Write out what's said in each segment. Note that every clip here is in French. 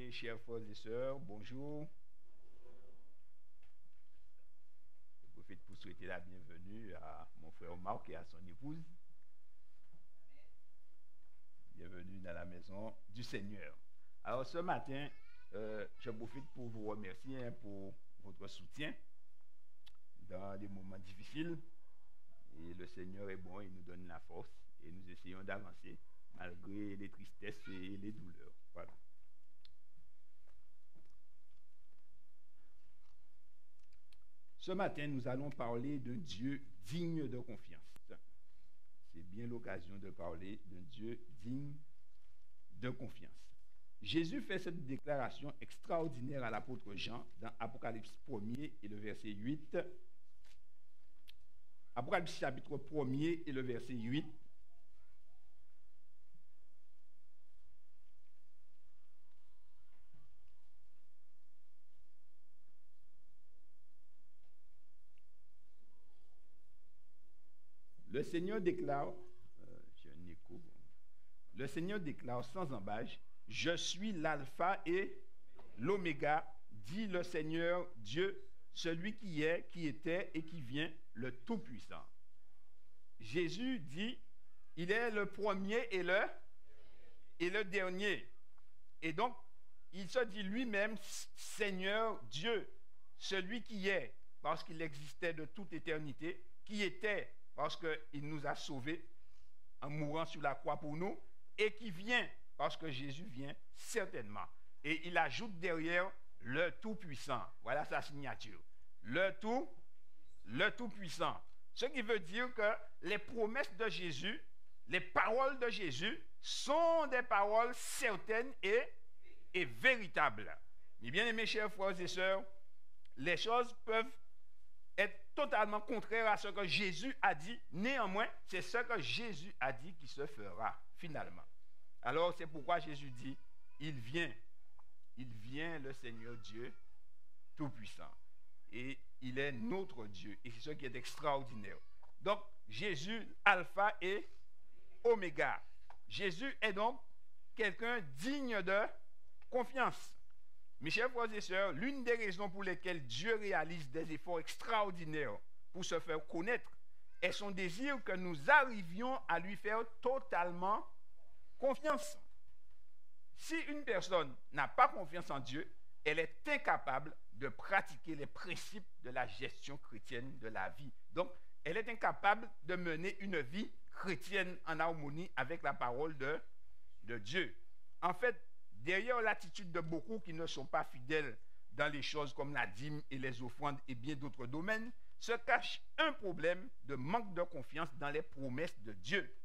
Mes chers frères et sœurs, bonjour. Je profite pour souhaiter la bienvenue à mon frère Marc et à son épouse. Bienvenue dans la maison du Seigneur. Alors ce matin, je profite pour vous remercier pour votre soutien dans des moments difficiles. Et le Seigneur est bon, il nous donne la force et nous essayons d'avancer malgré les tristesses et les douleurs. Voilà. Ce matin, nous allons parler d'un Dieu digne de confiance. C'est bien l'occasion de parler d'un Dieu digne de confiance. Jésus fait cette déclaration extraordinaire à l'apôtre Jean dans Apocalypse 1er et le verset 8. Apocalypse chapitre 1er et le verset 8. Le Seigneur déclare, le Seigneur déclare sans embâche, je suis l'alpha et l'oméga, dit le Seigneur Dieu, celui qui est, qui était et qui vient, le Tout-Puissant. Jésus dit, il est le premier et le dernier. Et donc, il se dit lui-même Seigneur Dieu, celui qui est, parce qu'il existait de toute éternité, qui était, parce qu'il nous a sauvés en mourant sur la croix pour nous, et qui vient, parce que Jésus vient certainement. Et il ajoute derrière le Tout-Puissant. Voilà sa signature. Le Tout-Puissant. Ce qui veut dire que les promesses de Jésus, les paroles de Jésus, sont des paroles certaines et véritables. Mais bien aimés chers frères et sœurs, les choses peuvent être totalement contraires à ce que Jésus a dit. Néanmoins, c'est ce que Jésus a dit qui se fera finalement. Alors c'est pourquoi Jésus dit, il vient le Seigneur Dieu Tout-Puissant. Et il est notre Dieu. Et c'est ce qui est extraordinaire. Donc Jésus, alpha et oméga. Jésus est donc quelqu'un digne de confiance. Mes chers frères et sœurs, l'une des raisons pour lesquelles Dieu réalise des efforts extraordinaires pour se faire connaître est son désir que nous arrivions à lui faire totalement confiance. Si une personne n'a pas confiance en Dieu, elle est incapable de pratiquer les principes de la gestion chrétienne de la vie. Donc, elle est incapable de mener une vie chrétienne en harmonie avec la parole de Dieu. En fait, derrière l'attitude de beaucoup qui ne sont pas fidèles dans les choses comme la dîme et les offrandes et bien d'autres domaines, se cache un problème de manque de confiance dans les promesses de Dieu.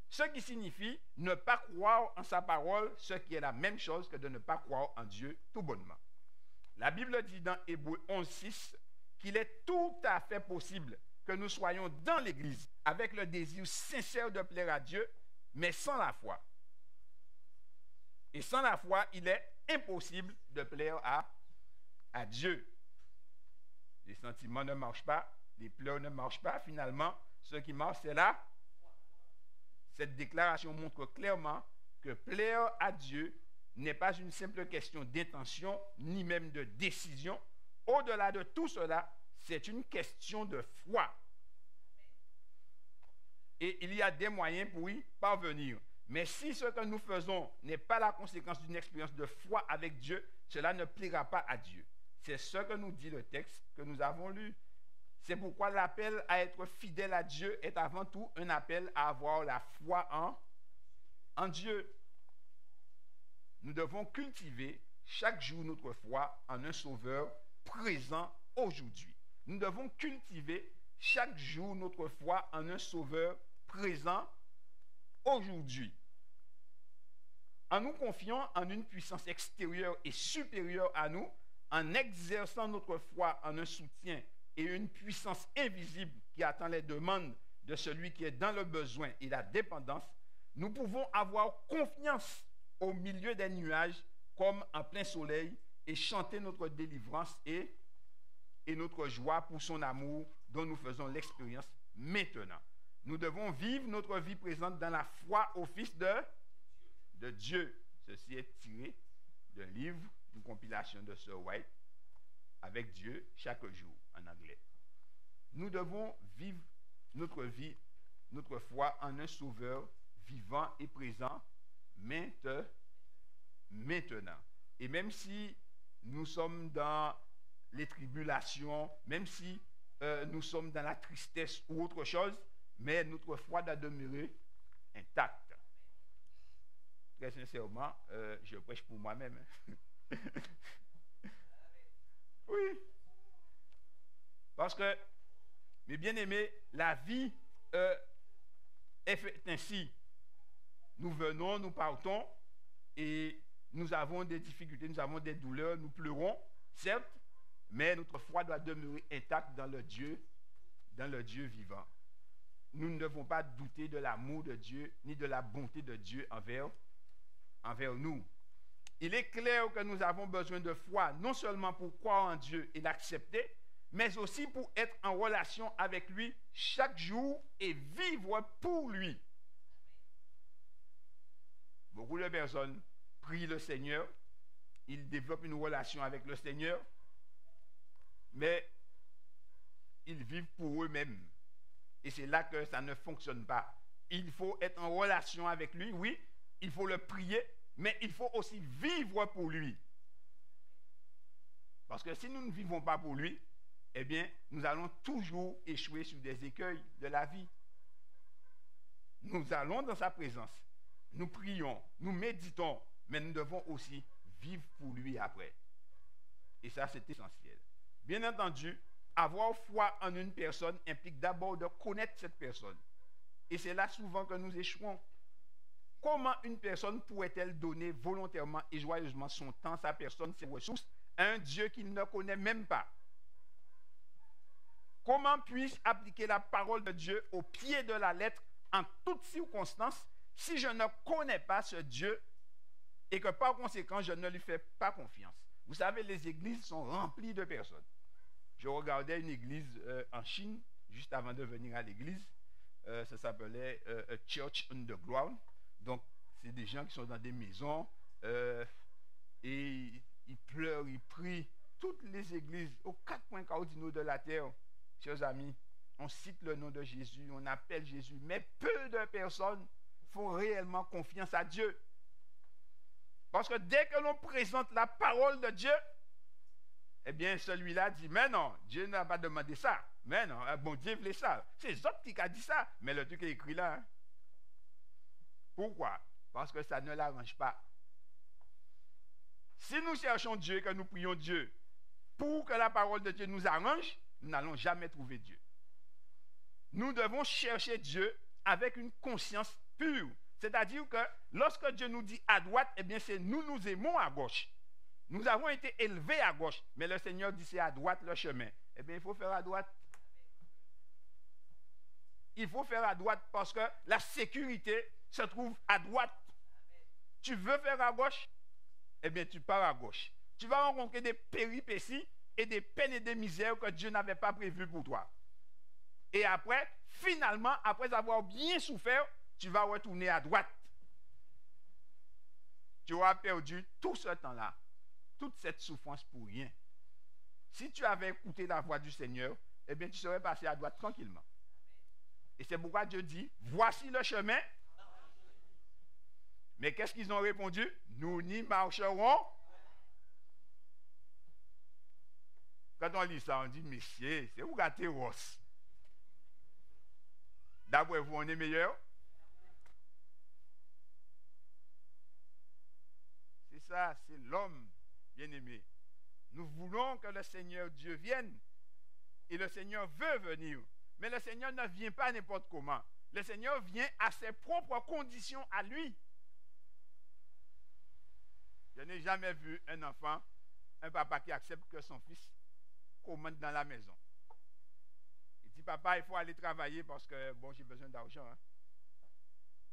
Ce qui signifie ne pas croire en sa parole, ce qui est la même chose que de ne pas croire en Dieu tout bonnement. La Bible dit dans Hébreux 11:6 qu'il est tout à fait possible que nous soyons dans l'Église avec le désir sincère de plaire à Dieu, mais sans la foi. Et sans la foi, il est impossible de plaire à Dieu. Les sentiments ne marchent pas, les pleurs ne marchent pas. Finalement, ce qui marche, c'est là. Cette déclaration montre clairement que plaire à Dieu n'est pas une simple question d'intention, ni même de décision. Au-delà de tout cela, c'est une question de foi. Et il y a des moyens pour y parvenir. Mais si ce que nous faisons n'est pas la conséquence d'une expérience de foi avec Dieu, cela ne plaira pas à Dieu. C'est ce que nous dit le texte que nous avons lu. C'est pourquoi l'appel à être fidèle à Dieu est avant tout un appel à avoir la foi en Dieu. Nous devons cultiver chaque jour notre foi en un sauveur présent aujourd'hui. Nous devons cultiver chaque jour notre foi en un sauveur présent aujourd'hui. En nous confiant en une puissance extérieure et supérieure à nous, en exerçant notre foi en un soutien et une puissance invisible qui attend les demandes de celui qui est dans le besoin et la dépendance, nous pouvons avoir confiance au milieu des nuages comme en plein soleil et chanter notre délivrance et notre joie pour son amour dont nous faisons l'expérience maintenant. Nous devons vivre notre vie présente dans la foi au Fils de Dieu. Ceci est tiré d'un livre, une compilation de Sir White, avec Dieu chaque jour, en anglais. Nous devons vivre notre vie, notre foi en un sauveur vivant et présent maintenant. Et même si nous sommes dans les tribulations, même si nous sommes dans la tristesse ou autre chose, mais notre foi doit demeurer intacte. Très sincèrement, je prêche pour moi-même. Oui. Parce que, mes bien-aimés, la vie est faite ainsi. Nous venons, nous partons, et nous avons des difficultés, nous avons des douleurs, nous pleurons, certes, mais notre foi doit demeurer intacte dans le Dieu vivant. Nous ne devons pas douter de l'amour de Dieu, ni de la bonté de Dieu envers nous. Il est clair que nous avons besoin de foi, non seulement pour croire en Dieu et l'accepter, mais aussi pour être en relation avec lui chaque jour et vivre pour lui. Beaucoup de personnes prient le Seigneur, ils développent une relation avec le Seigneur, mais ils vivent pour eux-mêmes. Et c'est là que ça ne fonctionne pas. Il faut être en relation avec lui, oui, il faut le prier, mais il faut aussi vivre pour lui. Parce que si nous ne vivons pas pour lui, eh bien, nous allons toujours échouer sur des écueils de la vie. Nous allons dans sa présence, nous prions, nous méditons, mais nous devons aussi vivre pour lui après. Et ça, c'est essentiel. Bien entendu, avoir foi en une personne implique d'abord de connaître cette personne. Et c'est là souvent que nous échouons. Comment une personne pourrait-elle donner volontairement et joyeusement son temps, sa personne, ses ressources à un Dieu qu'il ne connaît même pas? Comment puis-je appliquer la parole de Dieu au pied de la lettre en toutes circonstances si je ne connais pas ce Dieu et que par conséquent je ne lui fais pas confiance? Vous savez, les églises sont remplies de personnes. Je regardais une église en Chine juste avant de venir à l'église. Ça s'appelait A Church Underground. Donc, c'est des gens qui sont dans des maisons et ils pleurent, ils prient. Toutes les églises, aux 4 points cardinaux de la terre, chers amis, on cite le nom de Jésus, on appelle Jésus, mais peu de personnes font réellement confiance à Dieu. Parce que dès que l'on présente la parole de Dieu, eh bien, celui-là dit, mais non, Dieu n'a pas demandé ça. Mais non, bon Dieu voulait ça. C'est Zot qui a dit ça. Mais le truc est écrit là. Hein. Pourquoi? Parce que ça ne l'arrange pas. Si nous cherchons Dieu, que nous prions Dieu, pour que la parole de Dieu nous arrange, nous n'allons jamais trouver Dieu. Nous devons chercher Dieu avec une conscience pure. C'est-à-dire que lorsque Dieu nous dit à droite, eh bien, c'est nous aimons à gauche. Nous avons été élevés à gauche, mais le Seigneur dit c'est à droite le chemin. Eh bien, il faut faire à droite. Il faut faire à droite parce que la sécurité se trouve à droite. Tu veux faire à gauche? Eh bien, tu pars à gauche. Tu vas rencontrer des péripéties et des peines et des misères que Dieu n'avait pas prévues pour toi. Et après, finalement, après avoir bien souffert, tu vas retourner à droite. Tu auras perdu tout ce temps-là. Toute cette souffrance pour rien. Si tu avais écouté la voix du Seigneur, eh bien, tu serais passé à droite tranquillement. Et c'est pourquoi Dieu dit, voici le chemin. Mais qu'est-ce qu'ils ont répondu? Nous n'y marcherons. Quand on lit ça, on dit, messieurs, c'est où gâter Ross? D'après vous, on est meilleur? C'est ça, c'est l'homme. Bien-aimés, nous voulons que le Seigneur Dieu vienne et le Seigneur veut venir, mais le Seigneur ne vient pas n'importe comment. Le Seigneur vient à ses propres conditions à lui. Je n'ai jamais vu un enfant, un papa qui accepte que son fils commande dans la maison. Il dit, papa, il faut aller travailler parce que, bon, j'ai besoin d'argent. Hein.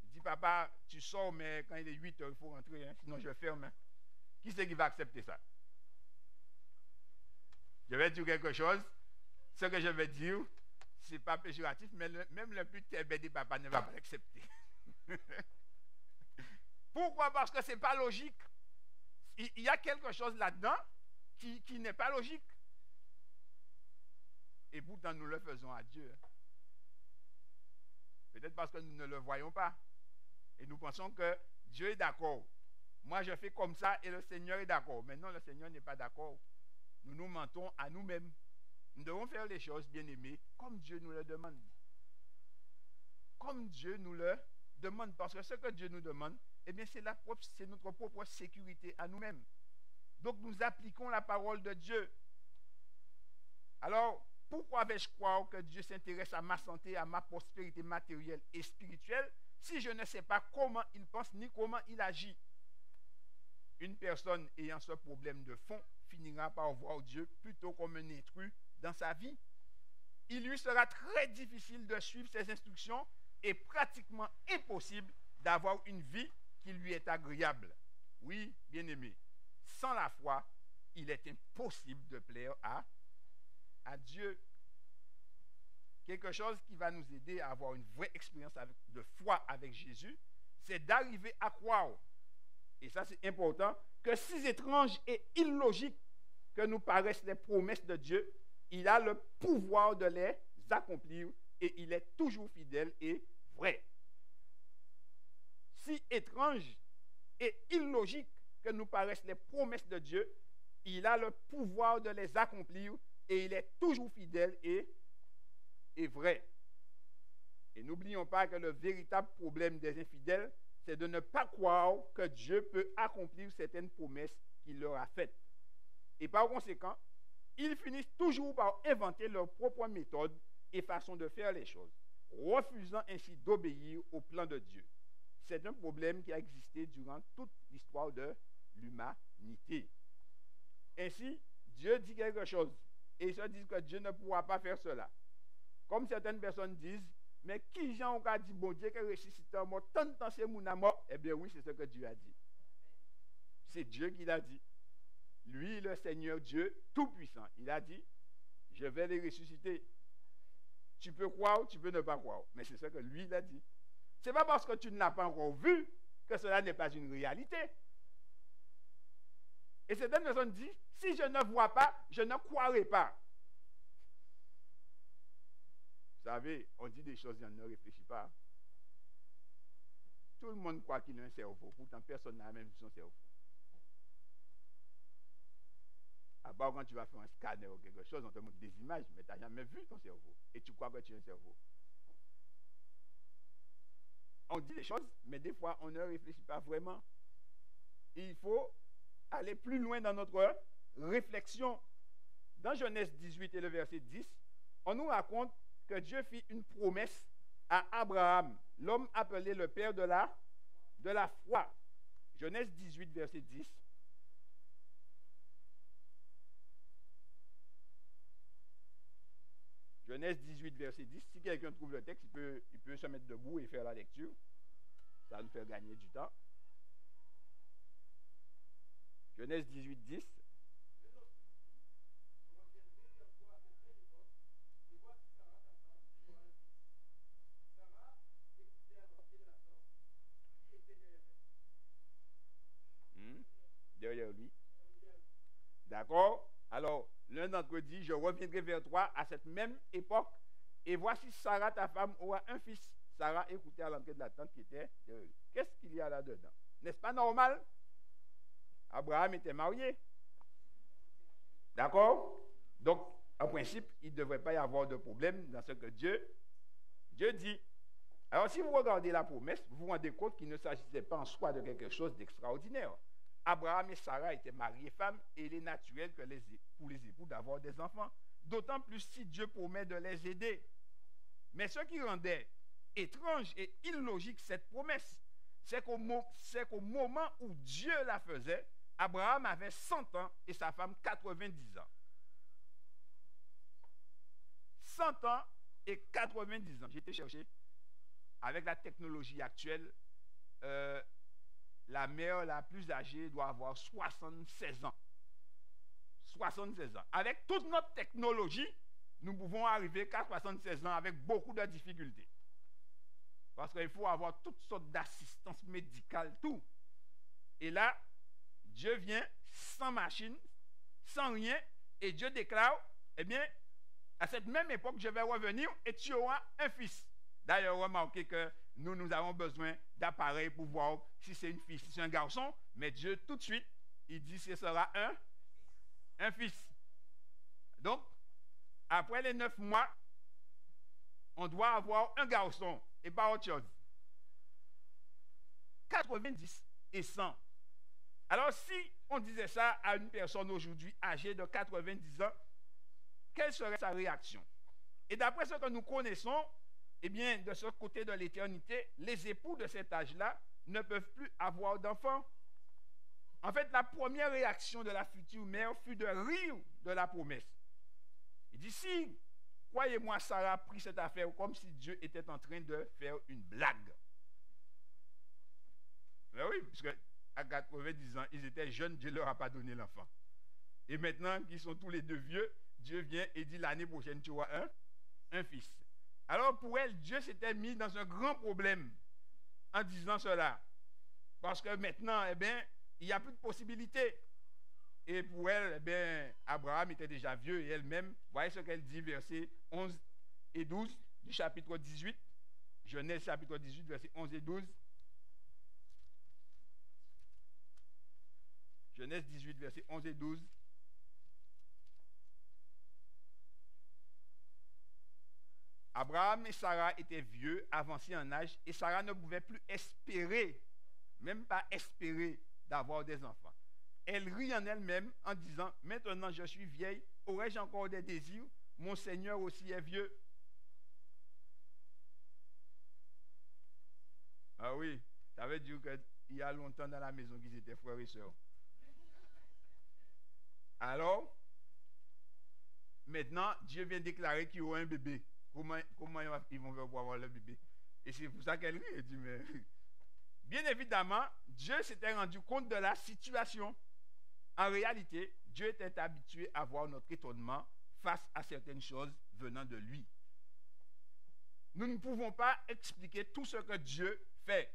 Il dit, papa, tu sors, mais quand il est 8 heures, il faut rentrer, hein, sinon je ferme. Hein. Qui c'est qui va accepter ça? Je vais dire quelque chose. Ce que je vais dire, ce n'est pas péjoratif, mais même le plus terbé des papas ne va pas l'accepter. Pourquoi? Parce que ce n'est pas logique. il y a quelque chose là-dedans qui n'est pas logique. Et pourtant, nous le faisons à Dieu. Peut-être parce que nous ne le voyons pas. Et nous pensons que Dieu est d'accord. Moi, je fais comme ça et le Seigneur est d'accord. Mais non, le Seigneur n'est pas d'accord. Nous nous mentons à nous-mêmes. Nous devons faire les choses, bien-aimés, comme Dieu nous le demande. Comme Dieu nous le demande. Parce que ce que Dieu nous demande, eh bien, c'est notre propre sécurité à nous-mêmes. Donc, nous appliquons la parole de Dieu. Alors, pourquoi vais-je croire que Dieu s'intéresse à ma santé, à ma prospérité matérielle et spirituelle, si je ne sais pas comment il pense ni comment il agit? Une personne ayant ce problème de fond finira par voir Dieu plutôt comme un intrus dans sa vie. Il lui sera très difficile de suivre ses instructions et pratiquement impossible d'avoir une vie qui lui est agréable. Oui, bien-aimé, sans la foi, il est impossible de plaire à Dieu. Quelque chose qui va nous aider à avoir une vraie expérience de foi avec Jésus, c'est d'arriver à croire, et ça c'est important, que si étrange et illogique que nous paraissent les promesses de Dieu, il a le pouvoir de les accomplir et il est toujours fidèle et vrai. Si étrange et illogique que nous paraissent les promesses de Dieu, il a le pouvoir de les accomplir et il est toujours fidèle et vrai. Et n'oublions pas que le véritable problème des infidèles, c'est de ne pas croire que Dieu peut accomplir certaines promesses qu'il leur a faites. Et par conséquent, ils finissent toujours par inventer leur propre méthode et façon de faire les choses, refusant ainsi d'obéir au plan de Dieu. C'est un problème qui a existé durant toute l'histoire de l'humanité. Ainsi, Dieu dit quelque chose et ils se disent que Dieu ne pourra pas faire cela. Comme certaines personnes disent, mais qui Jean a dit, bon Dieu qui ressuscite un mort, tant de temps c'est mon mort? Eh bien oui, c'est ce que Dieu a dit. C'est Dieu qui l'a dit. Lui, le Seigneur Dieu Tout-Puissant, il a dit, je vais les ressusciter. Tu peux croire ou tu peux ne pas croire, mais c'est ce que lui, il a dit. Ce n'est pas parce que tu ne l'as pas encore vu que cela n'est pas une réalité. Et certaines personnes disent, si je ne vois pas, je ne croirai pas. Vous savez, on dit des choses et on ne réfléchit pas. Tout le monde croit qu'il a un cerveau, pourtant personne n'a même vu son cerveau. À part quand tu vas faire un scanner ou quelque chose, on te montre des images, mais tu n'as jamais vu ton cerveau. Et tu crois que tu as un cerveau. On dit des choses, mais des fois, on ne réfléchit pas vraiment. Il faut aller plus loin dans notre réflexion. Dans Genèse 18 et le verset 10, on nous raconte que Dieu fit une promesse à Abraham, l'homme appelé le père de la foi. Genèse 18, verset 10. Genèse 18, verset 10. Si quelqu'un trouve le texte, il peut se mettre debout et faire la lecture. Ça va nous faire gagner du temps. Genèse 18, 10. Derrière lui. D'accord? Alors, l'un d'entre eux dit, je reviendrai vers toi à cette même époque, et voici Sarah, ta femme, aura un fils. Sarah écoutait à l'entrée de la tente qui était derrière lui. Qu'est-ce qu'il y a là-dedans? N'est-ce pas normal? Abraham était marié. D'accord? Donc, en principe, il ne devrait pas y avoir de problème dans ce que Dieu dit. Alors, si vous regardez la promesse, vous vous rendez compte qu'il ne s'agissait pas en soi de quelque chose d'extraordinaire. Abraham et Sarah étaient mariés femmes et il est naturel que pour les époux d'avoir des enfants. D'autant plus si Dieu promet de les aider. Mais ce qui rendait étrange et illogique cette promesse, c'est qu'au moment où Dieu la faisait, Abraham avait 100 ans et sa femme 90 ans. 100 ans et 90 ans. J'ai été chercher. Avec la technologie actuelle, la mère la plus âgée doit avoir 76 ans. 76 ans. Avec toute notre technologie, nous pouvons arriver qu'à 76 ans avec beaucoup de difficultés. Parce qu'il faut avoir toutes sortes d'assistance médicale, tout. Et là, Dieu vient sans machine, sans rien, et Dieu déclare, eh bien, à cette même époque, je vais revenir et tu auras un fils. D'ailleurs, remarquez que nous avons besoin d'appareils pour voir si c'est une fille, si c'est un garçon, mais Dieu, tout de suite, il dit que ce sera un fils. Donc, après les 9 mois, on doit avoir un garçon et pas autre chose. 90 et 100. Alors, si on disait ça à une personne aujourd'hui âgée de 90 ans, quelle serait sa réaction? Et d'après ce que nous connaissons, eh bien, de ce côté de l'éternité, les époux de cet âge-là ne peuvent plus avoir d'enfants. En fait, la première réaction de la future mère fut de rire de la promesse. Il dit, si, croyez-moi, Sarah a pris cette affaire comme si Dieu était en train de faire une blague. Mais oui, puisque à 90 ans, ils étaient jeunes, Dieu ne leur a pas donné l'enfant. Et maintenant qu'ils sont tous les deux vieux, Dieu vient et dit l'année prochaine, tu auras un fils. Alors pour elle, Dieu s'était mis dans un grand problème en disant cela. Parce que maintenant, eh bien, il n'y a plus de possibilité. Et pour elle, eh bien, Abraham était déjà vieux et elle-même, voyez ce qu'elle dit, versets 11 et 12 du chapitre 18. Genèse chapitre 18, versets 11 et 12. Genèse 18, versets 11 et 12. Abraham et Sarah étaient vieux, avancés en âge, et Sarah ne pouvait plus espérer, même pas espérer, d'avoir des enfants. Elle rit en elle-même en disant, maintenant je suis vieille, aurais-je encore des désirs? Mon Seigneur aussi est vieux. Ah oui, ça veut dire qu'il y a longtemps dans la maison qu'ils étaient frères et sœurs. Alors, maintenant, Dieu vient déclarer qu'il y aura un bébé. Comment ils vont faire pour avoir le bébé? Et c'est pour ça qu'elle rit. Elle dit, mais... Bien évidemment, Dieu s'était rendu compte de la situation. En réalité, Dieu était habitué à voir notre étonnement face à certaines choses venant de lui. Nous ne pouvons pas expliquer tout ce que Dieu fait,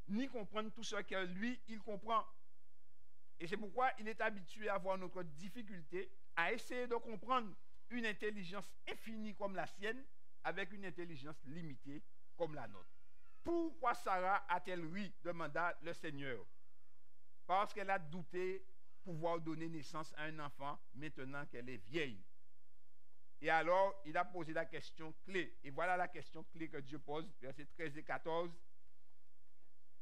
ni comprendre tout ce que lui, il comprend. Et c'est pourquoi il est habitué à voir notre difficulté, à essayer de comprendre une intelligence infinie comme la sienne, avec une intelligence limitée comme la nôtre. Pourquoi Sarah a-t-elle ri? Demanda le Seigneur. Parce qu'elle a douté pouvoir donner naissance à un enfant maintenant qu'elle est vieille. Et alors, il a posé la question clé. Et voilà la question clé que Dieu pose, versets 13 et 14.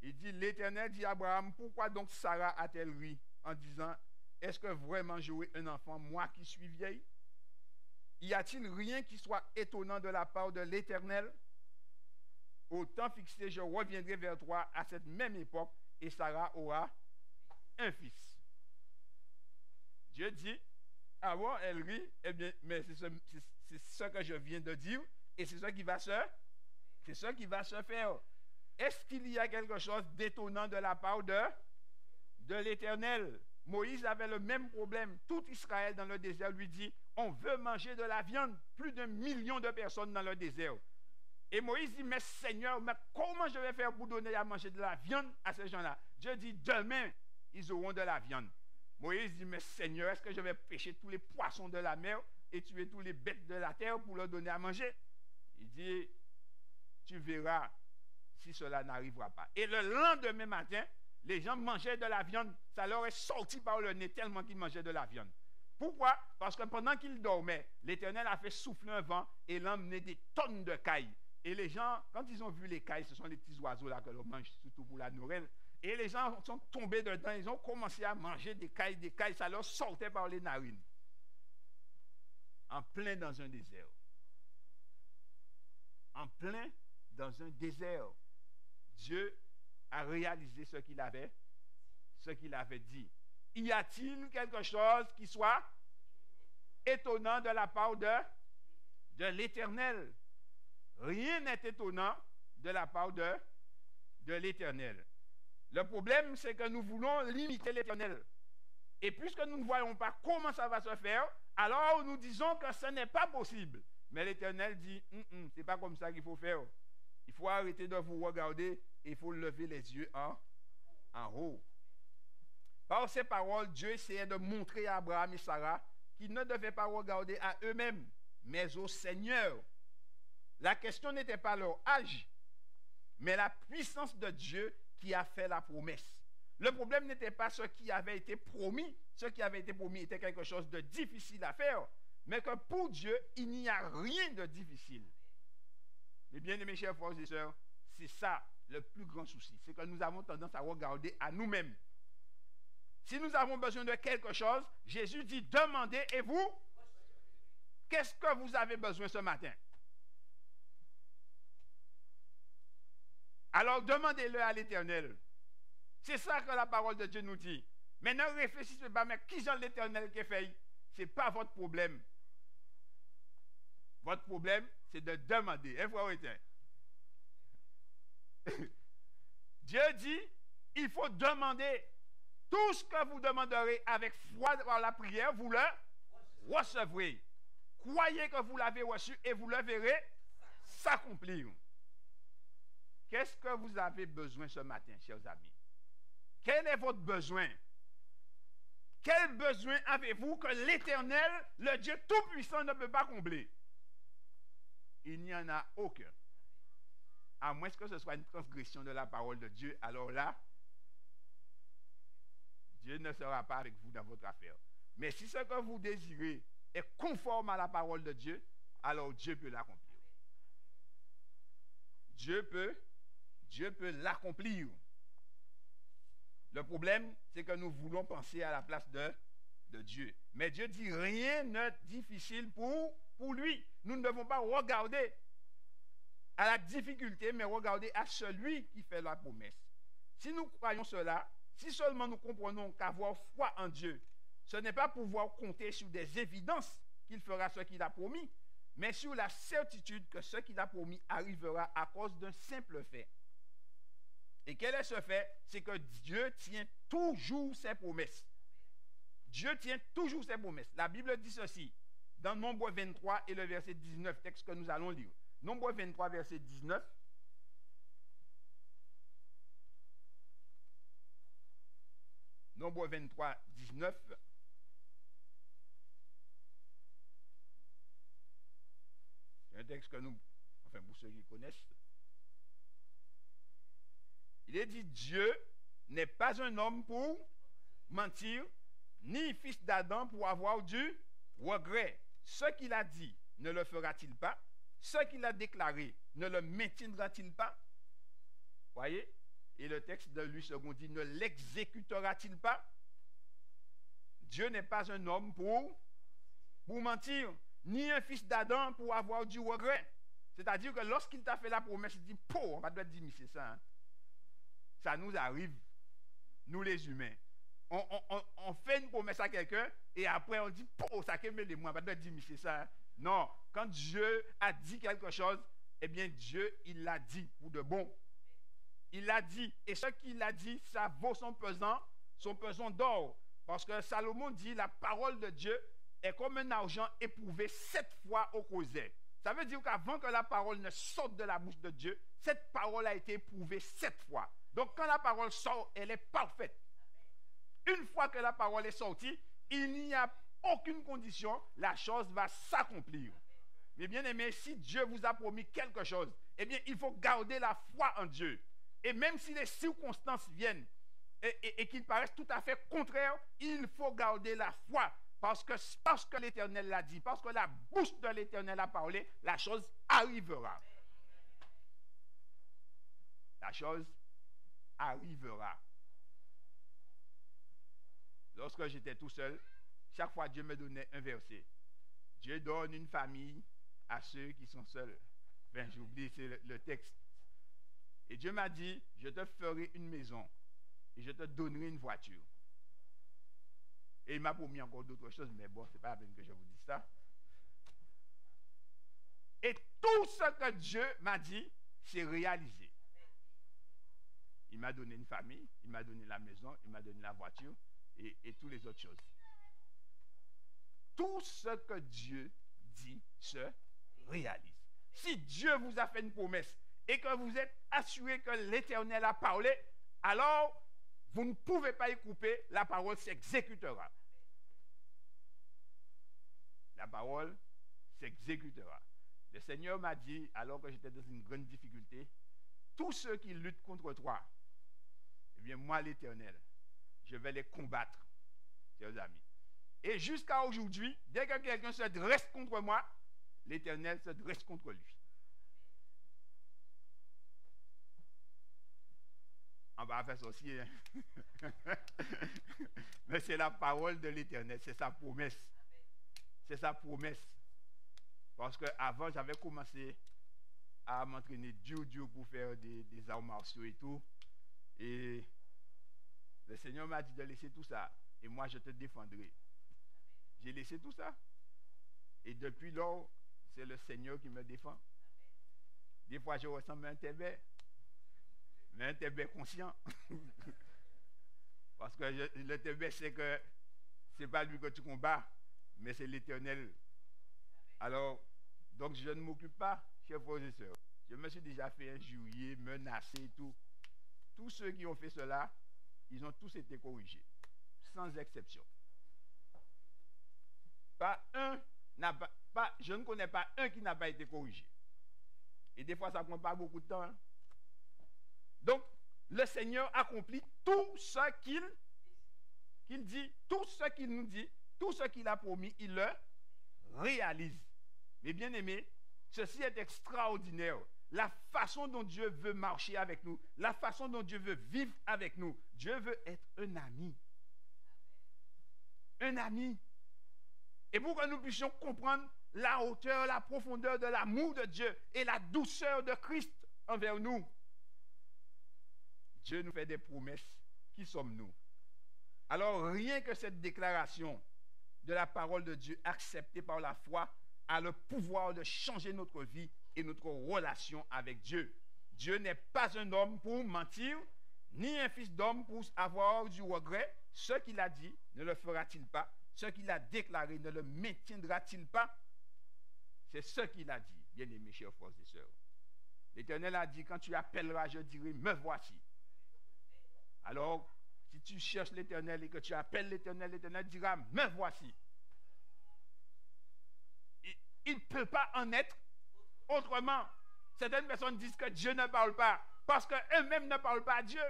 Il dit, l'Éternel dit à Abraham, pourquoi donc Sarah a-t-elle ri en disant, est-ce que vraiment j'aurai un enfant, moi qui suis vieille? Y a-t-il rien qui soit étonnant de la part de l'Éternel? Au temps fixé, je reviendrai vers toi à cette même époque et Sarah aura un fils. Dieu dit, ah bon, elle rit, eh bien, mais c'est ce que je viens de dire et c'est ce qui va se faire. Est-ce qu'il y a quelque chose d'étonnant de la part de l'Éternel? Moïse avait le même problème. Tout Israël dans le désert lui dit, on veut manger de la viande. Plus d'1 million de personnes dans le désert. Et Moïse dit, mais Seigneur, mais comment je vais faire pour donner à manger de la viande à ces gens-là? Dieu dit, demain, ils auront de la viande. Moïse dit, mais Seigneur, est-ce que je vais pêcher tous les poissons de la mer et tuer tous les bêtes de la terre pour leur donner à manger? Il dit, tu verras si cela n'arrivera pas. Et le lendemain matin, les gens mangeaient de la viande, ça leur est sorti par le nez tellement qu'ils mangeaient de la viande. Pourquoi? Parce que pendant qu'ils dormaient, l'Éternel a fait souffler un vent et l'emmener des tonnes de cailles. Et les gens, quand ils ont vu les cailles, ce sont les petits oiseaux là que l'on mange, surtout pour la Noël. Et les gens sont tombés dedans, ils ont commencé à manger des cailles, ça leur sortait par les narines. En plein dans un désert. En plein dans un désert. Dieu a réalisé ce qu'il avait dit. Y a-t-il quelque chose qui soit étonnant de la part de l'Éternel? Rien n'est étonnant de la part de l'Éternel. Le problème, c'est que nous voulons limiter l'Éternel. Et puisque nous ne voyons pas comment ça va se faire, alors nous disons que ce n'est pas possible. Mais l'Éternel dit, c'est pas comme ça qu'il faut faire. Il faut arrêter de vous regarder et il faut lever les yeux en haut. Par ces paroles, Dieu essayait de montrer à Abraham et Sarah qu'ils ne devaient pas regarder à eux-mêmes, mais au Seigneur. La question n'était pas leur âge, mais la puissance de Dieu qui a fait la promesse. Le problème n'était pas ce qui avait été promis. Ce qui avait été promis était quelque chose de difficile à faire, mais que pour Dieu, il n'y a rien de difficile. Mais bien aimés chers frères et sœurs, c'est ça le plus grand souci. C'est que nous avons tendance à regarder à nous-mêmes. Si nous avons besoin de quelque chose, Jésus dit, demandez et vous, qu'est-ce que vous avez besoin ce matin? Alors demandez-le à l'Éternel. C'est ça que la parole de Dieu nous dit. Mais ne réfléchissez pas, mais qui est l'Éternel qui fait? Ce n'est pas votre problème. Votre problème, c'est de demander. Dieu dit, il faut demander. Tout ce que vous demanderez avec foi par la prière, vous le recevrez. Croyez que vous l'avez reçu et vous le verrez s'accomplir. Qu'est-ce que vous avez besoin ce matin, chers amis? Quel est votre besoin? Quel besoin avez-vous que l'Éternel, le Dieu Tout-Puissant, ne peut pas combler? Il n'y en a aucun. À moins que ce soit une transgression de la parole de Dieu, alors là, Dieu ne sera pas avec vous dans votre affaire. Mais si ce que vous désirez est conforme à la parole de Dieu, alors Dieu peut l'accomplir. Dieu peut l'accomplir. Le problème, c'est que nous voulons penser à la place de Dieu. Mais Dieu dit rien n'est difficile pour lui. Nous ne devons pas regarder à la difficulté, mais regarder à celui qui fait la promesse. Si nous croyons cela, si seulement nous comprenons qu'avoir foi en Dieu, ce n'est pas pouvoir compter sur des évidences qu'il fera ce qu'il a promis, mais sur la certitude que ce qu'il a promis arrivera à cause d'un simple fait. Et quel est ce fait? C'est que Dieu tient toujours ses promesses. Dieu tient toujours ses promesses. La Bible dit ceci, dans Nombre 23 et le verset 19, texte que nous allons lire. Nombre 23, verset 19. Nombre 23, 19. C'est un texte que nous, enfin pour ceux qui connaissent, il est dit, Dieu n'est pas un homme pour mentir, ni fils d'Adam pour avoir du regret. Ce qu'il a dit, ne le fera-t-il pas? Ce qu'il a déclaré, ne le maintiendra-t-il pas? Voyez? Et le texte de lui second dit, ne l'exécutera-t-il pas? Dieu n'est pas un homme pour mentir, ni un fils d'Adam pour avoir du regret. C'est-à-dire que lorsqu'il t'a fait la promesse, il dit, on va te dire, mais c'est ça. Hein? Ça nous arrive, nous les humains. On fait une promesse à quelqu'un et après on dit, ça qu'est les mois, on va te dire, mais c'est ça. Hein? Non, quand Dieu a dit quelque chose, eh bien Dieu, il l'a dit pour de bon. Il l'a dit, et ce qu'il a dit, ça vaut son pesant d'or. Parce que Salomon dit, la parole de Dieu est comme un argent éprouvé 7 fois au creuset. Ça veut dire qu'avant que la parole ne sorte de la bouche de Dieu, cette parole a été éprouvée 7 fois. Donc quand la parole sort, elle est parfaite. Une fois que la parole est sortie, il n'y a aucune condition, la chose va s'accomplir. Mais bien aimé, si Dieu vous a promis quelque chose, eh bien il faut garder la foi en Dieu. Et même si les circonstances viennent et qu'ils paraissent tout à fait contraires, il faut garder la foi. Parce que l'Éternel l'a dit, parce que la bouche de l'Éternel a parlé, la chose arrivera. La chose arrivera. Lorsque j'étais tout seul, chaque fois Dieu me donnait un verset. Dieu donne une famille à ceux qui sont seuls. Enfin, j'oublie, c'est le texte. Et Dieu m'a dit, je te ferai une maison et je te donnerai une voiture. Et il m'a promis encore d'autres choses, mais bon, ce n'est pas la peine que je vous dise ça. Et tout ce que Dieu m'a dit, c'est réalisé. Il m'a donné une famille, il m'a donné la maison, il m'a donné la voiture et toutes les autres choses. Tout ce que Dieu dit se réalise. Si Dieu vous a fait une promesse et que vous êtes assuré que l'Éternel a parlé, alors vous ne pouvez pas y couper, la parole s'exécutera. La parole s'exécutera. Le Seigneur m'a dit, alors que j'étais dans une grande difficulté, tous ceux qui luttent contre toi, eh bien moi l'Éternel, je vais les combattre, chers amis. Et jusqu'à aujourd'hui, dès que quelqu'un se dresse contre moi, l'Éternel se dresse contre lui. On va faire ça aussi. Hein? Mais c'est la parole de l'Éternel, c'est sa promesse. C'est sa promesse. Parce qu'avant, j'avais commencé à m'entraîner dur pour faire des arts martiaux et tout. Et le Seigneur m'a dit de laisser tout ça. Et moi, je te défendrai. J'ai laissé tout ça. Et depuis lors, c'est le Seigneur qui me défend. Des fois, je ressemble à un tébé. Mais un tébé conscient. Parce que le tébé, c'est que ce n'est pas lui que tu combats, mais c'est l'Éternel. Alors, donc je ne m'occupe pas, chers frères et sœurs. Je me suis déjà fait injurier, menacé et tout. Tous ceux qui ont fait cela, ils ont tous été corrigés, sans exception. Je ne connais pas un qui n'a pas été corrigé. Et des fois, ça ne prend pas beaucoup de temps. Hein. Donc, le Seigneur accomplit tout ce qu'il dit, tout ce qu'il nous dit, tout ce qu'il a promis, il le réalise. Mais bien aimé, ceci est extraordinaire. La façon dont Dieu veut marcher avec nous, la façon dont Dieu veut vivre avec nous. Dieu veut être un ami. Un ami. Et pour que nous puissions comprendre la hauteur, la profondeur de l'amour de Dieu et la douceur de Christ envers nous, Dieu nous fait des promesses. Qui sommes-nous? Alors, rien que cette déclaration de la parole de Dieu acceptée par la foi a le pouvoir de changer notre vie et notre relation avec Dieu. Dieu n'est pas un homme pour mentir, ni un fils d'homme pour avoir du regret. Ce qu'il a dit, ne le fera-t-il pas? Ce qu'il a déclaré, ne le maintiendra-t-il pas? C'est ce qu'il a dit, bien-aimés chers frères et sœurs. L'Éternel a dit, quand tu appelleras, je dirai, me voici. Alors, si tu cherches l'Éternel et que tu appelles l'Éternel, l'Éternel dira, me voici. Il ne peut pas en être autrement. Certaines personnes disent que Dieu ne parle pas parce qu'eux-mêmes ne parlent pas à Dieu.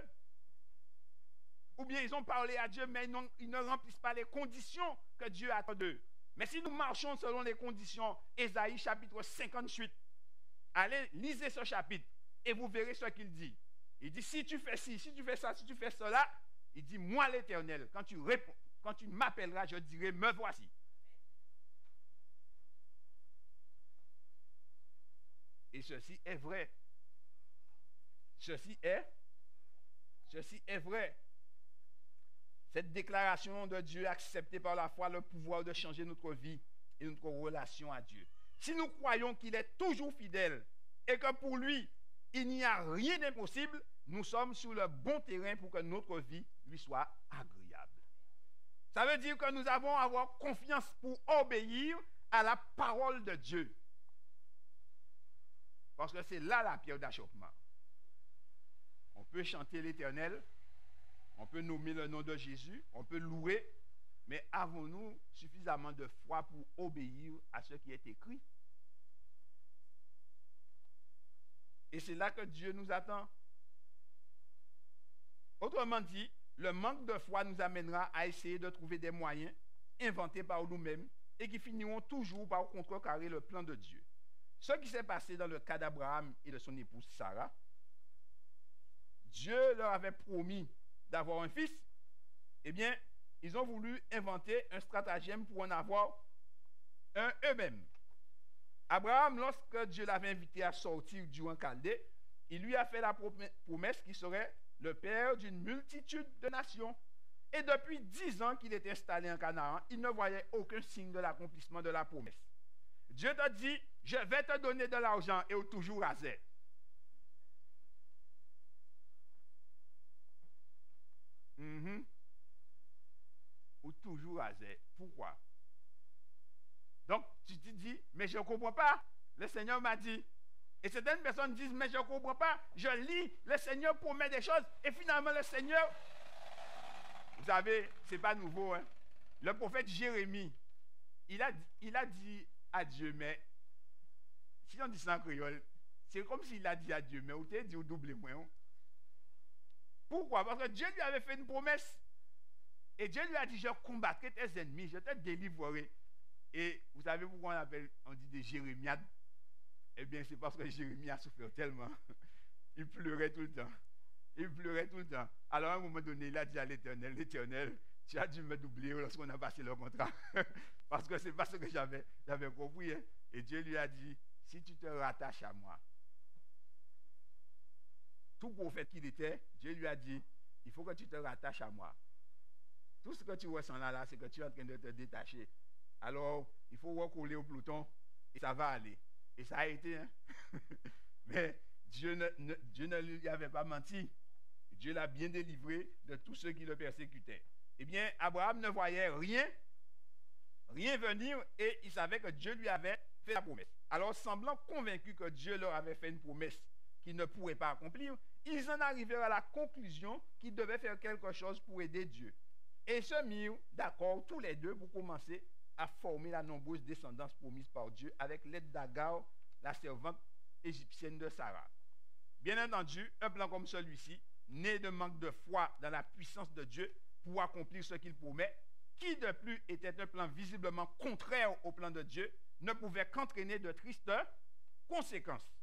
Ou bien ils ont parlé à Dieu, mais ils ne remplissent pas les conditions que Dieu attend d'eux. Mais si nous marchons selon les conditions, Ésaïe chapitre 58, allez, lisez ce chapitre et vous verrez ce qu'il dit. Il dit, si tu fais ci, si tu fais ça, si tu fais cela, il dit, moi l'Éternel, quand tu m'appelleras, je dirai, me voici. Et ceci est vrai. Ceci est vrai. Cette déclaration de Dieu acceptée par la foi a le pouvoir de changer notre vie et notre relation à Dieu. Si nous croyons qu'il est toujours fidèle et que pour lui, il n'y a rien d'impossible, nous sommes sur le bon terrain pour que notre vie lui soit agréable. Ça veut dire que nous avons à avoir confiance pour obéir à la parole de Dieu. Parce que c'est là la pierre d'achoppement. On peut chanter l'Éternel, on peut nommer le nom de Jésus, on peut louer, mais avons-nous suffisamment de foi pour obéir à ce qui est écrit? Et c'est là que Dieu nous attend. Autrement dit, le manque de foi nous amènera à essayer de trouver des moyens inventés par nous-mêmes et qui finiront toujours par contrecarrer le plan de Dieu. Ce qui s'est passé dans le cas d'Abraham et de son épouse Sarah, Dieu leur avait promis d'avoir un fils. Eh bien, ils ont voulu inventer un stratagème pour en avoir un eux-mêmes. Abraham, lorsque Dieu l'avait invité à sortir d'Ur en Chaldée, il lui a fait la promesse qu'il serait le père d'une multitude de nations. Et depuis 10 ans qu'il est installé en Canaan, il ne voyait aucun signe de l'accomplissement de la promesse. Dieu t'a dit, je vais te donner de l'argent et toujours rasé. Ou toujours rasé. Pourquoi? Donc, tu te dis, mais je ne comprends pas. Le Seigneur m'a dit. Et certaines personnes disent, mais je ne comprends pas. Je lis, le Seigneur promet des choses. Et finalement, le Seigneur Vous savez, ce n'est pas nouveau. Hein? Le prophète Jérémie, il a dit à Dieu, mais si on dit ça en créole, c'est comme s'il a dit à Dieu, mais vous t'avez dit au double moins. Pourquoi? Parce que Dieu lui avait fait une promesse. Et Dieu lui a dit, je combattrai tes ennemis, je te délivrerai. Et vous savez pourquoi on dit des jérémiades? Eh bien, c'est parce que Jérémie a souffert tellement. Il pleurait tout le temps. Il pleurait tout le temps. Alors, à un moment donné, il a dit à l'Éternel, l'Éternel, tu as dû me doubler lorsqu'on a passé le contrat. Parce que c'est pas ce que j'avais compris. Hein? Et Dieu lui a dit, si tu te rattaches à moi, tout prophète qu'il était, Dieu lui a dit, il faut que tu te rattaches à moi. Tout ce que tu ressens là, c'est que tu es en train de te détacher. Alors, il faut recoller au peloton et ça va aller. Et ça a été. Hein? Mais Dieu ne lui avait pas menti. Dieu l'a bien délivré de tous ceux qui le persécutaient. Eh bien, Abraham ne voyait rien venir et il savait que Dieu lui avait fait la promesse. Alors, semblant convaincu que Dieu leur avait fait une promesse qu'ils ne pourraient pas accomplir, ils en arrivèrent à la conclusion qu'ils devaient faire quelque chose pour aider Dieu. Et se mirent d'accord tous les deux pour commencer à former la nombreuse descendance promise par Dieu avec l'aide d'Agar, la servante égyptienne de Sarah. Bien entendu, un plan comme celui-ci, né de manque de foi dans la puissance de Dieu pour accomplir ce qu'il promet, qui de plus était un plan visiblement contraire au plan de Dieu, ne pouvait qu'entraîner de tristes conséquences.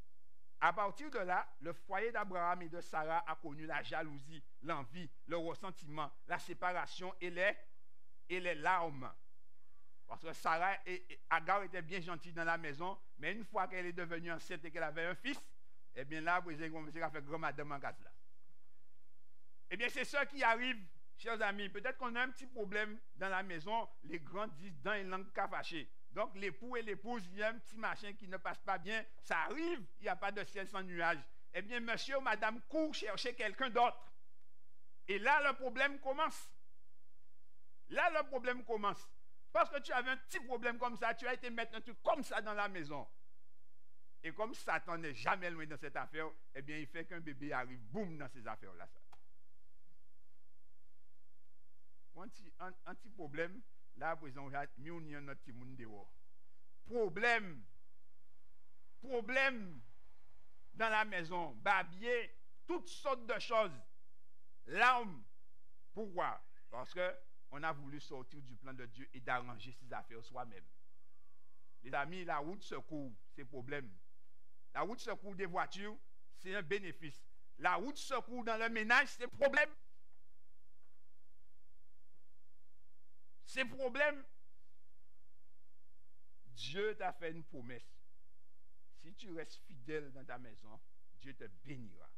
À partir de là, le foyer d'Abraham et de Sarah a connu la jalousie, l'envie, le ressentiment, la séparation et les larmes. Parce que Sarah et Agar étaient bien gentilles dans la maison, mais une fois qu'elle est devenue enceinte et qu'elle avait un fils, eh bien là, vous avez commencé à faire grand madame en casse là. Eh bien, c'est ça qui arrive, chers amis. Peut-être qu'on a un petit problème dans la maison, les grands disent dans une langue qu'a fâché. Donc, l'époux et l'épouse, il y a un petit machin qui ne passe pas bien, ça arrive, il n'y a pas de ciel sans nuage. Eh bien, monsieur ou madame court chercher quelqu'un d'autre. Et là, le problème commence. Là, le problème commence. Parce que tu avais un petit problème comme ça, tu as été mettre un truc comme ça dans la maison. Et comme Satan n'est jamais loin dans cette affaire, eh bien, il fait qu'un bébé arrive, boum, dans ces affaires-là. Un petit problème, là, par exemple, on a notre petit monde dehors. Problème dans la maison, babier, toutes sortes de choses. Larmes. Pourquoi? Parce qu'on a voulu sortir du plan de Dieu et d'arranger ses affaires soi-même. Les amis, la route secours, c'est problème. La route secours des voitures, c'est un bénéfice. La route secours dans le ménage, c'est problème. C'est problème. Dieu t'a fait une promesse. Si tu restes fidèle dans ta maison, Dieu te bénira.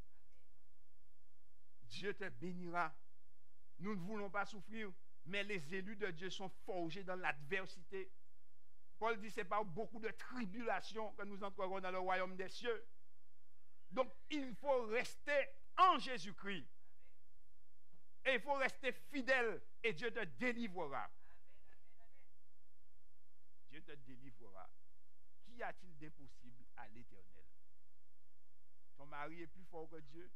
Dieu te bénira. Nous ne voulons pas souffrir, mais les élus de Dieu sont forgés dans l'adversité. Paul dit, c'est par beaucoup de tribulations que nous entrerons dans le royaume des cieux. Donc, il faut rester en Jésus-Christ. Et il faut rester fidèle et Dieu te délivrera. Dieu te délivrera. Qu'y a-t-il d'impossible à l'Éternel? Ton mari est plus fort que Dieu?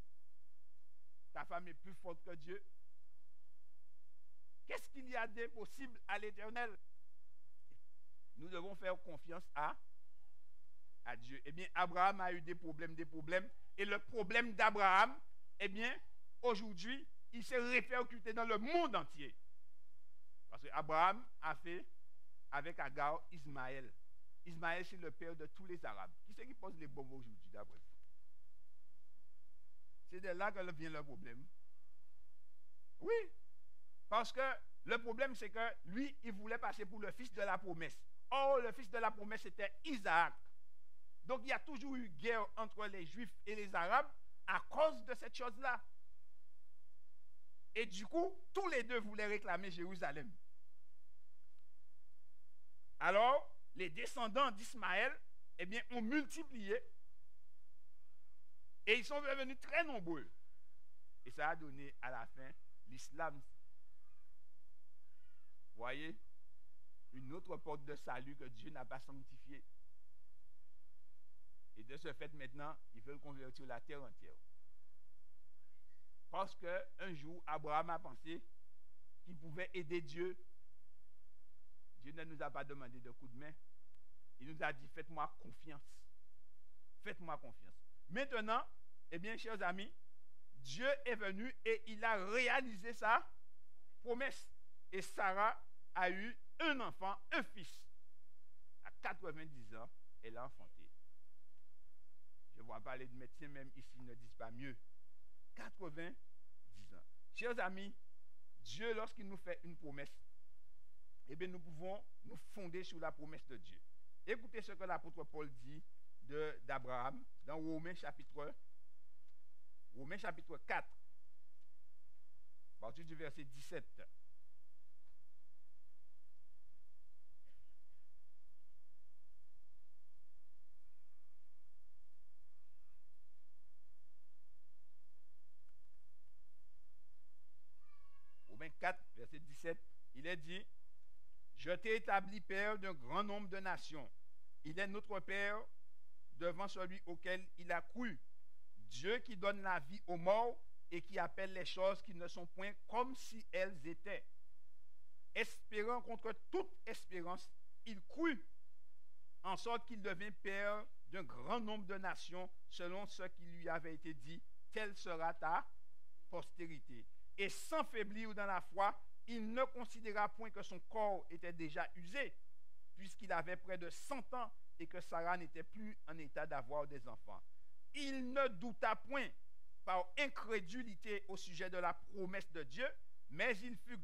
Ta femme est plus forte que Dieu? Qu'est-ce qu'il y a d'impossible à l'Éternel? Nous devons faire confiance à Dieu. Eh bien, Abraham a eu des problèmes. Et le problème d'Abraham, eh bien, aujourd'hui, il s'est répercuté dans le monde entier. Parce qu'Abraham a fait avec Agar Ismaël. Ismaël, c'est le père de tous les Arabes. Qui c'est qui pose les bombes aujourd'hui, d'après vous? C'est de là que vient le problème. Oui. Parce que le problème, c'est que lui, il voulait passer pour le fils de la promesse. Or, le fils de la promesse, c'était Isaac. Donc, il y a toujours eu guerre entre les Juifs et les Arabes à cause de cette chose-là. Et du coup, tous les deux voulaient réclamer Jérusalem. Alors, les descendants d'Ismaël, eh bien, ont multiplié. Et ils sont devenus très nombreux. Et ça a donné à la fin l'islam. Vous voyez? Une autre porte de salut que Dieu n'a pas sanctifiée. Et de ce fait, maintenant, ils veulent convertir la terre entière. Parce qu'un jour, Abraham a pensé qui pouvait aider Dieu. Dieu ne nous a pas demandé de coup de main. Il nous a dit, faites-moi confiance. Faites-moi confiance. Maintenant, eh bien, chers amis, Dieu est venu et il a réalisé sa promesse. Et Sarah a eu un enfant, un fils. À 90 ans, elle a enfanté. Je vois parler de médecins même ici, ne disent pas mieux. 90 ans. Chers amis, Dieu, lorsqu'il nous fait une promesse, eh bien, nous pouvons nous fonder sur la promesse de Dieu. Écoutez ce que l'apôtre Paul dit d'Abraham dans Romains chapitre 4, à partir du verset 17. Romains 4, verset 17, il est dit, « Je t'ai établi père d'un grand nombre de nations. Il est notre père devant celui auquel il a cru. Dieu qui donne la vie aux morts et qui appelle les choses qui ne sont point comme si elles étaient. Espérant contre toute espérance, il crut, en sorte qu'il devint père d'un grand nombre de nations, selon ce qui lui avait été dit, telle sera ta postérité. Et sans faiblir dans la foi, il ne considéra point que son corps était déjà usé, puisqu'il avait près de 100 ans et que Sarah n'était plus en état d'avoir des enfants. Il ne douta point par incrédulité au sujet de la promesse de Dieu, mais il fut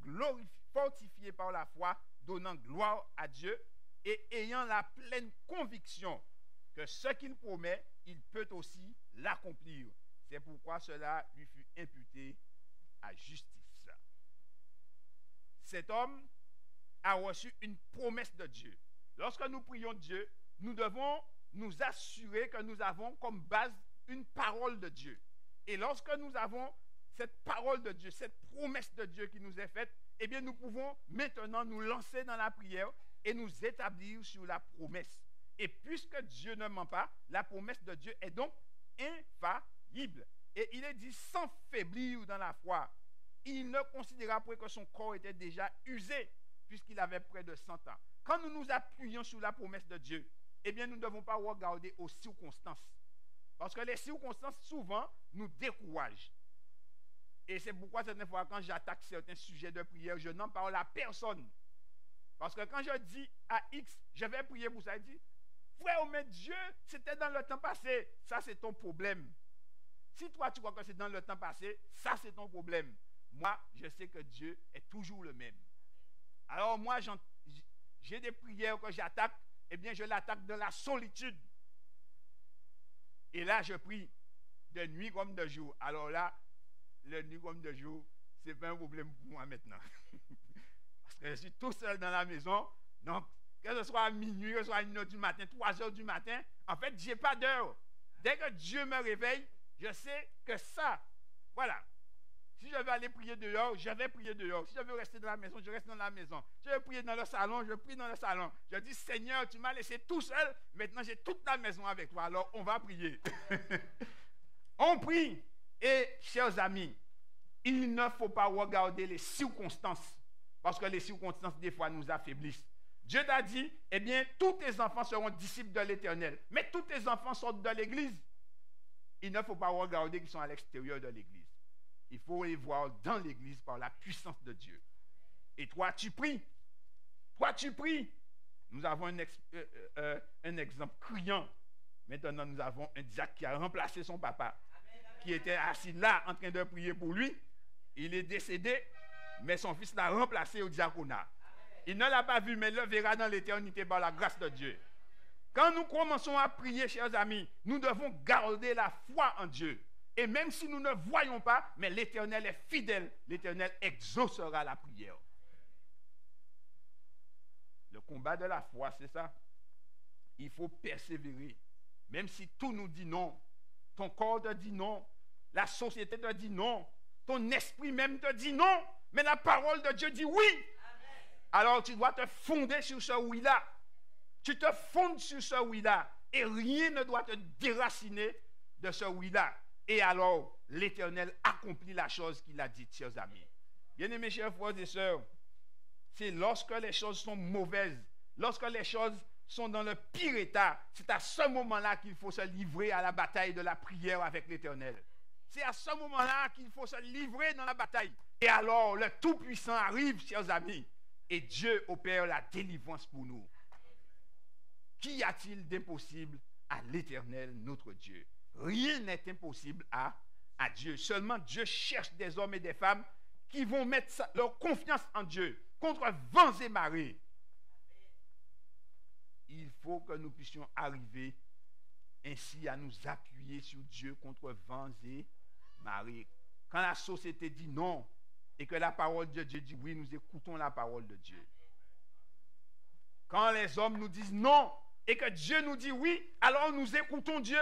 fortifié par la foi, donnant gloire à Dieu et ayant la pleine conviction que ce qu'il promet, il peut aussi l'accomplir. C'est pourquoi cela lui fut imputé à justice. Cet homme a reçu une promesse de Dieu. Lorsque nous prions Dieu, nous devons nous assurer que nous avons comme base une parole de Dieu. Et lorsque nous avons cette parole de Dieu, cette promesse de Dieu qui nous est faite, eh bien nous pouvons maintenant nous lancer dans la prière et nous établir sur la promesse. Et puisque Dieu ne ment pas, la promesse de Dieu est donc infaillible. Et il est dit sans faiblir dans la foi. Il ne considéra point que son corps était déjà usé, puisqu'il avait près de 100 ans. Quand nous nous appuyons sur la promesse de Dieu, eh bien nous ne devons pas regarder aux circonstances. Parce que les circonstances, souvent, nous découragent. Et c'est pourquoi, certaines fois, quand j'attaque certains sujets de prière, je n'en parle à personne. Parce que quand je dis à X, je vais prier pour ça, il dit, frère, mais Dieu, c'était dans le temps passé. Ça, c'est ton problème. Si toi, tu crois que c'est dans le temps passé, ça, c'est ton problème. Moi, je sais que Dieu est toujours le même. Alors, moi, j'ai des prières que j'attaque, eh bien, je l'attaque de la solitude. Et là, je prie de nuit comme de jour. Alors là, le nuit comme de jour, ce n'est pas un problème pour moi maintenant. Parce que je suis tout seul dans la maison. Donc, que ce soit à minuit, que ce soit à 1h du matin, 3h du matin, en fait, je n'ai pas d'heure. Dès que Dieu me réveille, je sais que ça, voilà. Si je veux aller prier dehors, je vais prier dehors. Si je veux rester dans la maison, je reste dans la maison. Si je veux prier dans le salon, je prie dans le salon. Je dis, Seigneur, tu m'as laissé tout seul. Maintenant, j'ai toute la maison avec toi. Alors, on va prier. On prie. Et, chers amis, il ne faut pas regarder les circonstances. Parce que les circonstances, des fois, nous affaiblissent. Dieu t'a dit, eh bien, tous tes enfants seront disciples de l'Éternel. Mais tous tes enfants sortent de l'Église. Il ne faut pas regarder qu'ils sont à l'extérieur de l'Église. Il faut les voir dans l'Église par la puissance de Dieu. Et toi, tu pries. Toi, tu pries. Nous avons un exemple criant. Maintenant, nous avons un diacre qui a remplacé son papa, qui était assis là en train de prier pour lui. Il est décédé, mais son fils l'a remplacé au diaconat. Il ne l'a pas vu, mais il le verra dans l'éternité par la grâce de Dieu. Quand nous commençons à prier, chers amis, nous devons garder la foi en Dieu. Et même si nous ne voyons pas, mais l'Éternel est fidèle, l'Éternel exaucera la prière. Le combat de la foi, c'est ça. Il faut persévérer. Même si tout nous dit non, ton corps te dit non, la société te dit non, ton esprit même te dit non, mais la parole de Dieu dit oui. Amen. Alors tu dois te fonder sur ce oui-là. Tu te fondes sur ce oui-là et rien ne doit te déraciner de ce oui-là. Et alors, l'Éternel accomplit la chose qu'il a dite, chers amis. Bien-aimés chers frères et sœurs, c'est lorsque les choses sont mauvaises, lorsque les choses sont dans le pire état, c'est à ce moment-là qu'il faut se livrer à la bataille de la prière avec l'Éternel. C'est à ce moment-là qu'il faut se livrer dans la bataille. Et alors, le Tout-Puissant arrive, chers amis, et Dieu opère la délivrance pour nous. Qu'y a-t-il d'impossible à l'Éternel, notre Dieu? Rien n'est impossible à Dieu. Seulement Dieu cherche des hommes et des femmes qui vont mettre leur confiance en Dieu contre vents et marées. Il faut que nous puissions arriver ainsi à nous appuyer sur Dieu contre vents et marées. Quand la société dit non et que la parole de Dieu dit oui, nous écoutons la parole de Dieu. Quand les hommes nous disent non et que Dieu nous dit oui, alors nous écoutons Dieu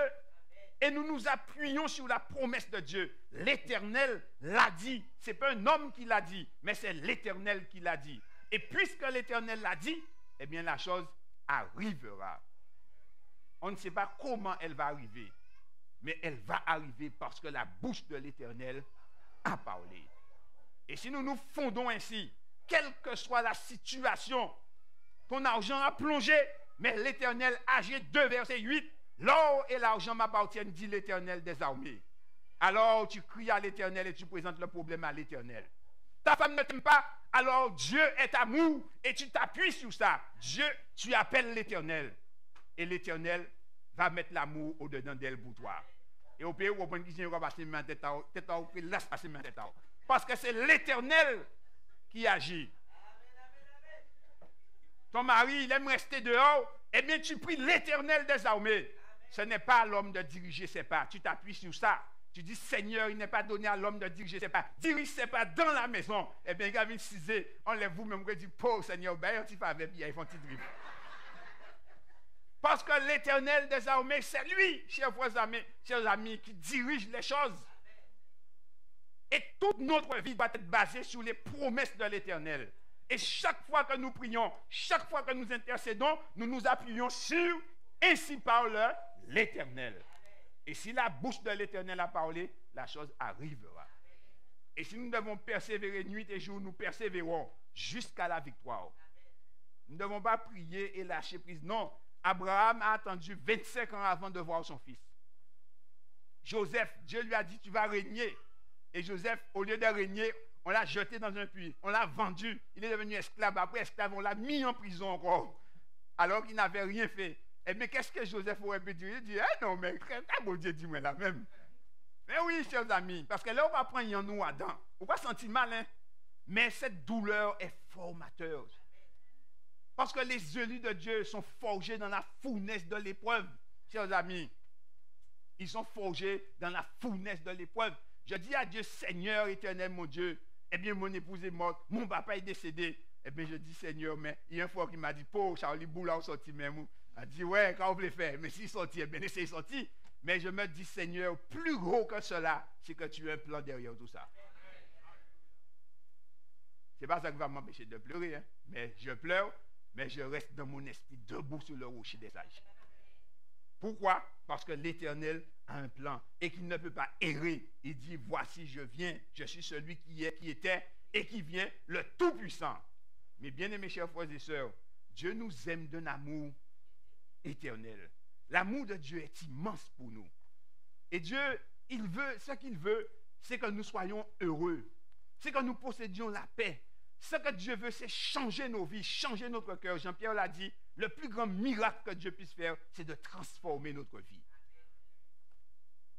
et nous nous appuyons sur la promesse de Dieu. L'Éternel l'a dit. Ce n'est pas un homme qui l'a dit, mais c'est l'Éternel qui l'a dit. Et puisque l'Éternel l'a dit, eh bien la chose arrivera. On ne sait pas comment elle va arriver, mais elle va arriver parce que la bouche de l'Éternel a parlé. Et si nous nous fondons ainsi, quelle que soit la situation, ton argent a plongé, mais l'Éternel, Agé 2, verset 8, l'or et l'argent m'appartiennent, dit l'Éternel des armées. Alors tu cries à l'Éternel et tu présentes le problème à l'Éternel. Ta femme ne t'aime pas, alors Dieu est amour et tu t'appuies sur ça. Dieu, tu appelles l'Éternel et l'Éternel va mettre l'amour au-dedans d'elle pour toi. Et au pays où on va passer ma tête à laisse passer ma tête à parce que c'est l'Éternel qui agit. Ton mari, il aime rester dehors, eh bien tu pries l'Éternel des armées. Ce n'est pas à l'homme de diriger ses pas. Tu t'appuies sur ça. Tu dis, Seigneur, il n'est pas donné à l'homme de diriger ses pas. Dirige ses pas dans la maison. Eh bien, il vient ciser. Enlève-vous-même, vous dites, pauvre Seigneur, ben, tu fais avec, ils font petit drift. Parce que l'Éternel des armées, c'est lui, chers amis, qui dirige les choses. Et toute notre vie doit être basée sur les promesses de l'Éternel. Et chaque fois que nous prions, chaque fois que nous intercédons, nous nous appuyons sur, ainsi parle l'Éternel. Et si la bouche de l'Éternel a parlé, la chose arrivera. Et si nous devons persévérer nuit et jour, nous persévérons jusqu'à la victoire. Nous ne devons pas prier et lâcher prise. Non, Abraham a attendu 25 ans avant de voir son fils. Joseph, Dieu lui a dit, tu vas régner. Et Joseph, au lieu de régner, on l'a jeté dans un puits. On l'a vendu. Il est devenu esclave. Après esclave, on l'a mis en prison encore. Alors qu'il n'avait rien fait. Eh bien, qu'est-ce que Joseph aurait pu dire? Il dit, eh non, mais bon Dieu, dis-moi la même. Mais oui, chers amis, parce que là, on va prendre en nous Adam. On va sentir mal, hein? Mais cette douleur est formateuse. Parce que les élus de Dieu sont forgés dans la fournaise de l'épreuve, chers amis. Ils sont forgés dans la fournaise de l'épreuve. Je dis à Dieu, Seigneur éternel, mon Dieu, eh bien, mon épouse est morte, mon papa est décédé. Eh bien, je dis, Seigneur, mais il y a une fois qui m'a dit, pauvre Charlie Boula, sorti même. Il a dit, ouais, quand on voulait faire, mais s'il sortit, eh bien, laissez sortir. Mais je me dis, Seigneur, plus gros que cela, c'est que tu as un plan derrière tout ça. C'est pas ça qui va m'empêcher de pleurer, hein? Mais je pleure, mais je reste dans mon esprit debout sur le rocher des sages. Pourquoi? Parce que l'Éternel a un plan et qu'il ne peut pas errer. Il dit, voici, je viens, je suis celui qui est, qui était et qui vient, le Tout-Puissant. Mais bien aimés chers frères et sœurs, Dieu nous aime d'un amour éternel. L'amour de Dieu est immense pour nous. Et Dieu, il veut, ce qu'il veut, c'est que nous soyons heureux. C'est que nous possédions la paix. Ce que Dieu veut, c'est changer nos vies, changer notre cœur. Jean-Pierre l'a dit, le plus grand miracle que Dieu puisse faire, c'est de transformer notre vie.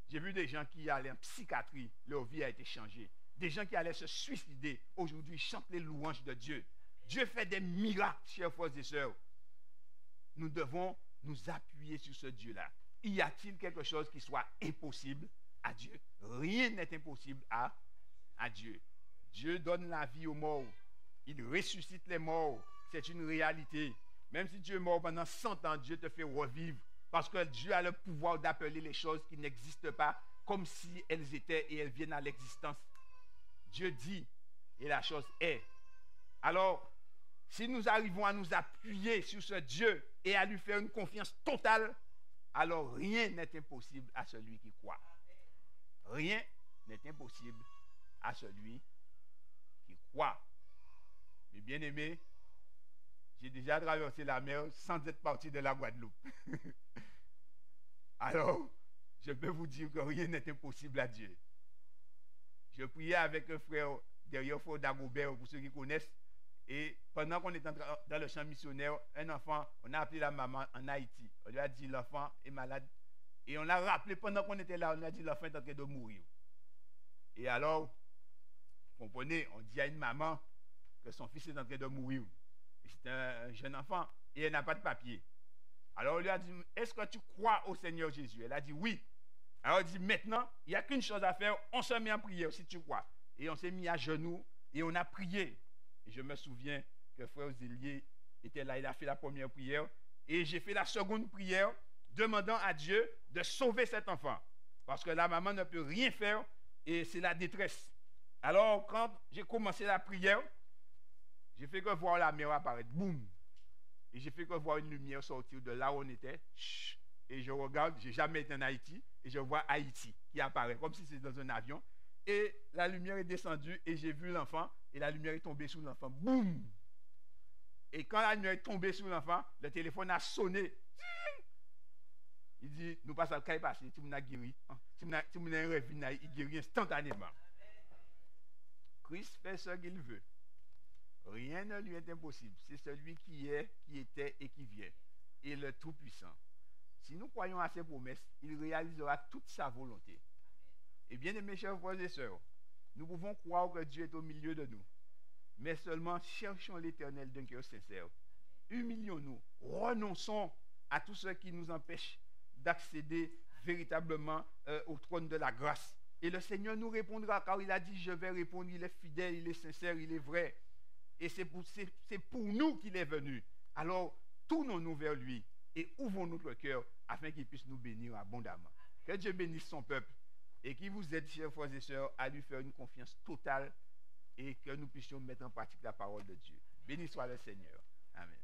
J'ai vu des gens qui allaient en psychiatrie, leur vie a été changée. Des gens qui allaient se suicider, aujourd'hui chantent les louanges de Dieu. Dieu fait des miracles, chers frères et sœurs. Nous devons nous appuyer sur ce Dieu-là. Y a-t-il quelque chose qui soit impossible à Dieu? Rien n'est impossible à Dieu. Dieu donne la vie aux morts. Il ressuscite les morts. C'est une réalité. Même si tu es mort pendant 100 ans, Dieu te fait revivre. Parce que Dieu a le pouvoir d'appeler les choses qui n'existent pas comme si elles étaient et elles viennent à l'existence. Dieu dit et la chose est. Alors, si nous arrivons à nous appuyer sur ce Dieu et à lui faire une confiance totale, alors rien n'est impossible à celui qui croit. Rien n'est impossible à celui qui croient. Mais bien aimé, j'ai déjà traversé la mer sans être parti de la Guadeloupe. Alors, je peux vous dire que rien n'est impossible à Dieu. Je priais avec un frère derrière Fort Dagobert, pour ceux qui connaissent. Et pendant qu'on était dans le champ missionnaire, un enfant, on a appelé la maman en Haïti. On lui a dit l'enfant est malade. Et on l'a rappelé pendant qu'on était là, on a dit l'enfant est en train de mourir. Et alors, vous comprenez, on dit à une maman que son fils est en train de mourir. C'est un jeune enfant et elle n'a pas de papier. Alors on lui a dit, est-ce que tu crois au Seigneur Jésus? Elle a dit oui. Alors il dit, maintenant, il n'y a qu'une chose à faire, on se met en prière si tu crois. Et on s'est mis à genoux et on a prié. Et je me souviens que frère Zélier était là, il a fait la première prière. Et j'ai fait la seconde prière, demandant à Dieu de sauver cet enfant. Parce que la maman ne peut rien faire et c'est la détresse. Alors quand j'ai commencé la prière, j'ai fait que voir la mer apparaître, boum. Et j'ai fait que voir une lumière sortir de là où on était. Et je regarde, j'ai jamais été en Haïti, et je vois Haïti qui apparaît, comme si c'était dans un avion. Et la lumière est descendue, et j'ai vu l'enfant, et la lumière est tombée sur l'enfant, boum. Et quand la lumière est tombée sur l'enfant, le téléphone a sonné. Il dit, nous passons le cas est passé, tu m'as guéri. Tu m'as rêvé, il guérit instantanément. Christ fait ce qu'il veut. Rien ne lui est impossible. C'est celui qui est, qui était et qui vient. Et le Tout-Puissant. Si nous croyons à ses promesses, il réalisera toute sa volonté. Et bien, mes chers frères et sœurs, nous pouvons croire que Dieu est au milieu de nous. Mais seulement cherchons l'Éternel d'un cœur sincère. Humilions-nous, renonçons à tout ce qui nous empêche d'accéder véritablement au trône de la grâce. Et le Seigneur nous répondra, car il a dit, je vais répondre, il est fidèle, il est sincère, il est vrai. Et c'est pour nous qu'il est venu. Alors, tournons-nous vers lui et ouvrons notre cœur afin qu'il puisse nous bénir abondamment. Que Dieu bénisse son peuple et qu'il vous aide, chers frères et sœurs, à lui faire une confiance totale et que nous puissions mettre en pratique la parole de Dieu. Béni soit le Seigneur. Amen.